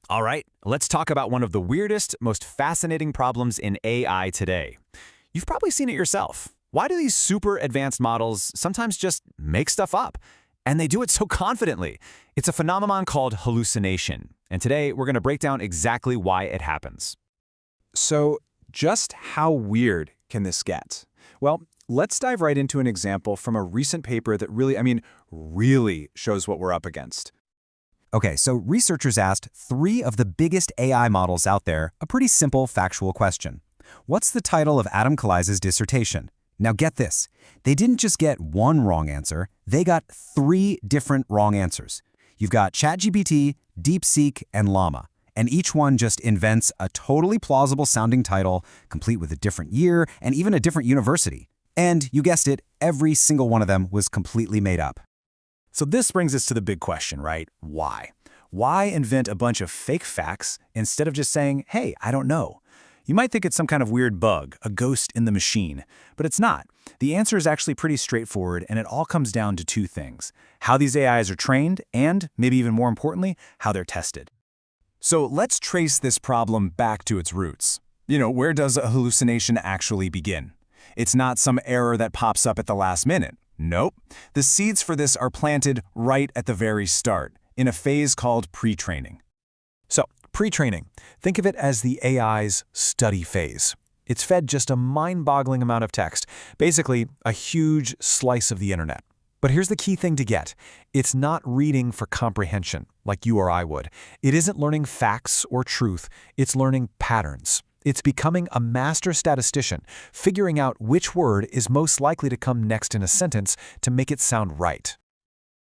All right, let's talk about one of the weirdest, most fascinating problems in AI today. You've probably seen it yourself. Why do these super advanced models sometimes just make stuff up? And they do it so confidently. It's a phenomenon called hallucination. And today, we're going to break down exactly why it happens. So, just how weird can this get? Well, let's dive right into an example from a recent paper that really shows what we're up against. Okay, so researchers asked 3 of the biggest AI models out there a pretty simple factual question. What's the title of Adam Kalise's dissertation? Now get this, they didn't just get one wrong answer, they got 3 different wrong answers. You've got ChatGPT, DeepSeek, and Llama, and each one just invents a totally plausible sounding title, complete with a different year and even a different university. And you guessed it, every single one of them was completely made up. So this brings us to the big question, right? Why? Why invent a bunch of fake facts instead of just saying, hey, I don't know? You might think it's some kind of weird bug, a ghost in the machine, but it's not. The answer is actually pretty straightforward, and it all comes down to 2 things: how these AIs are trained, and, maybe even more importantly, how they're tested. So let's trace this problem back to its roots. Where does a hallucination actually begin? It's not some error that pops up at the last minute. Nope. The seeds for this are planted right at the very start, in a phase called pre-training. So, pre-training, think of it as the AI's study phase. It's fed just a mind-boggling amount of text, basically a huge slice of the internet. But here's the key thing to get. It's not reading for comprehension, like you or I would. It isn't learning facts or truth, it's learning patterns. It's becoming a master statistician, figuring out which word is most likely to come next in a sentence to make it sound right.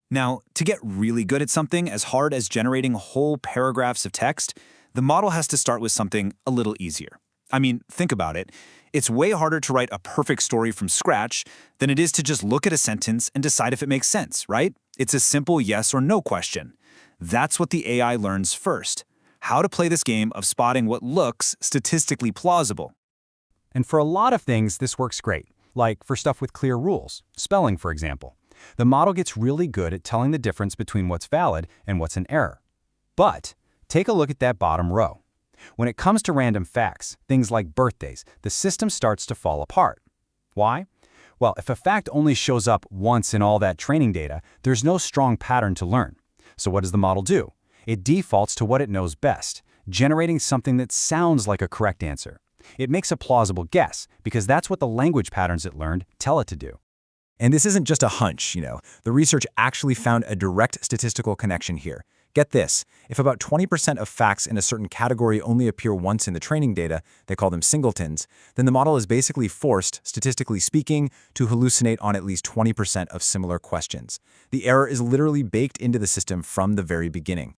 Now, to get really good at something as hard as generating whole paragraphs of text, the model has to start with something a little easier. I mean, think about it. It's way harder to write a perfect story from scratch than it is to just look at a sentence and decide if it makes sense, right? It's a simple yes or no question. That's what the AI learns first: how to play this game of spotting what looks statistically plausible. And for a lot of things, this works great, like for stuff with clear rules, spelling, for example. The model gets really good at telling the difference between what's valid and what's an error. But take a look at that bottom row. When it comes to random facts, things like birthdays, the system starts to fall apart. Why? Well, if a fact only shows up once in all that training data, there's no strong pattern to learn. So what does the model do? It defaults to what it knows best, generating something that sounds like a correct answer. It makes a plausible guess, because that's what the language patterns it learned tell it to do. And this isn't just a hunch, The research actually found a direct statistical connection here. Get this, if about 20% of facts in a certain category only appear once in the training data, they call them singletons, then the model is basically forced, statistically speaking, to hallucinate on at least 20% of similar questions. The error is literally baked into the system from the very beginning.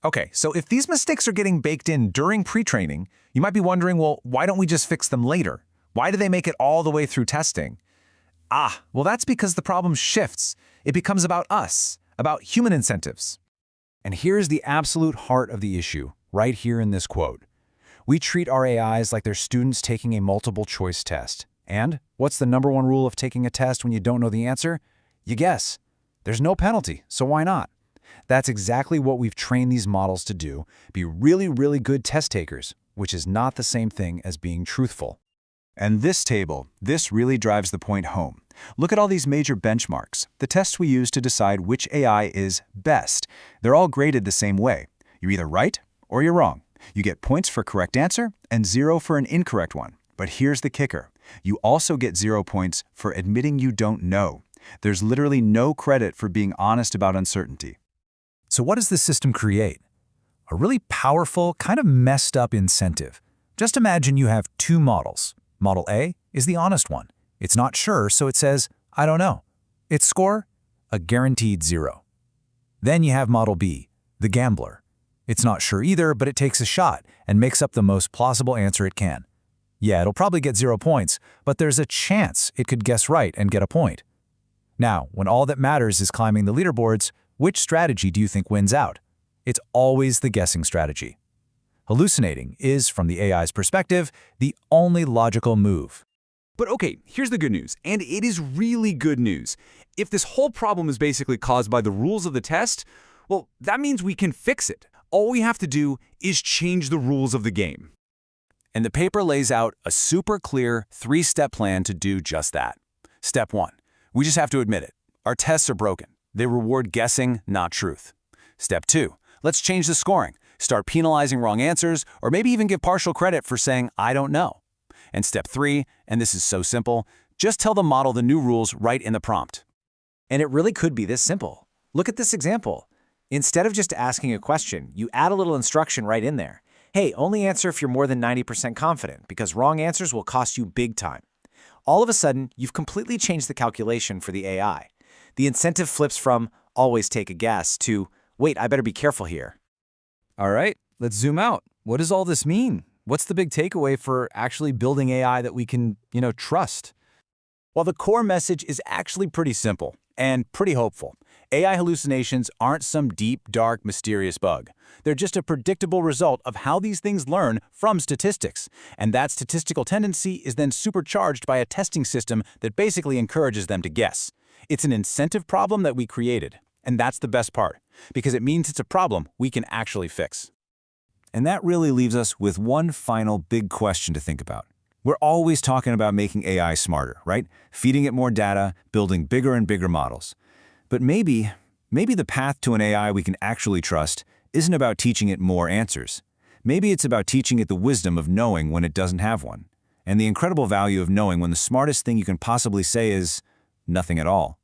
Okay, so if these mistakes are getting baked in during pre-training, you might be wondering, well, why don't we just fix them later? Why do they make it all the way through testing? Well, that's because the problem shifts. It becomes about us, about human incentives. And here's the absolute heart of the issue, right here in this quote. We treat our AIs like they're students taking a multiple-choice test. And what's the #1 rule of taking a test when you don't know the answer? You guess. There's no penalty, so why not? That's exactly what we've trained these models to do, be really, really good test takers, which is not the same thing as being truthful. And this really drives the point home. Look at all these major benchmarks, the tests we use to decide which AI is best. They're all graded the same way. You're either right or you're wrong. You get points for correct answer and 0 for an incorrect one. But here's the kicker. You also get 0 points for admitting you don't know. There's literally no credit for being honest about uncertainty. So what does this system create? A really powerful, kind of messed up incentive. Just imagine you have 2 models. Model A is the honest one. It's not sure, so it says, I don't know. Its score? A guaranteed 0. Then you have Model B, the gambler. It's not sure either, but it takes a shot and makes up the most plausible answer it can. Yeah, it'll probably get 0 points, but there's a chance it could guess right and get a point. Now, when all that matters is climbing the leaderboards, which strategy do you think wins out? It's always the guessing strategy. Hallucinating is, from the AI's perspective, the only logical move. But okay, here's the good news, and it is really good news. If this whole problem is basically caused by the rules of the test, well, that means we can fix it. All we have to do is change the rules of the game. And the paper lays out a super clear 3-step plan to do just that. Step 1. We just have to admit it. Our tests are broken. They reward guessing, not truth. Step 2. Let's change the scoring. Start penalizing wrong answers, or maybe even give partial credit for saying, I don't know. And step 3, and this is so simple, just tell the model the new rules right in the prompt. And it really could be this simple. Look at this example. Instead of just asking a question, you add a little instruction right in there. Hey, only answer if you're more than 90% confident, because wrong answers will cost you big time. All of a sudden, you've completely changed the calculation for the AI. The incentive flips from always take a guess to, wait, I better be careful here. All right, let's zoom out. What does all this mean? What's the big takeaway for actually building AI that we can, trust? Well, the core message is actually pretty simple and pretty hopeful. AI hallucinations aren't some deep, dark, mysterious bug. They're just a predictable result of how these things learn from statistics. And that statistical tendency is then supercharged by a testing system that basically encourages them to guess. It's an incentive problem that we created. And that's the best part, because it means it's a problem we can actually fix. And that really leaves us with one final big question to think about. We're always talking about making AI smarter, right? Feeding it more data, building bigger and bigger models. But maybe the path to an AI we can actually trust isn't about teaching it more answers. Maybe it's about teaching it the wisdom of knowing when it doesn't have one, and the incredible value of knowing when the smartest thing you can possibly say is nothing at all.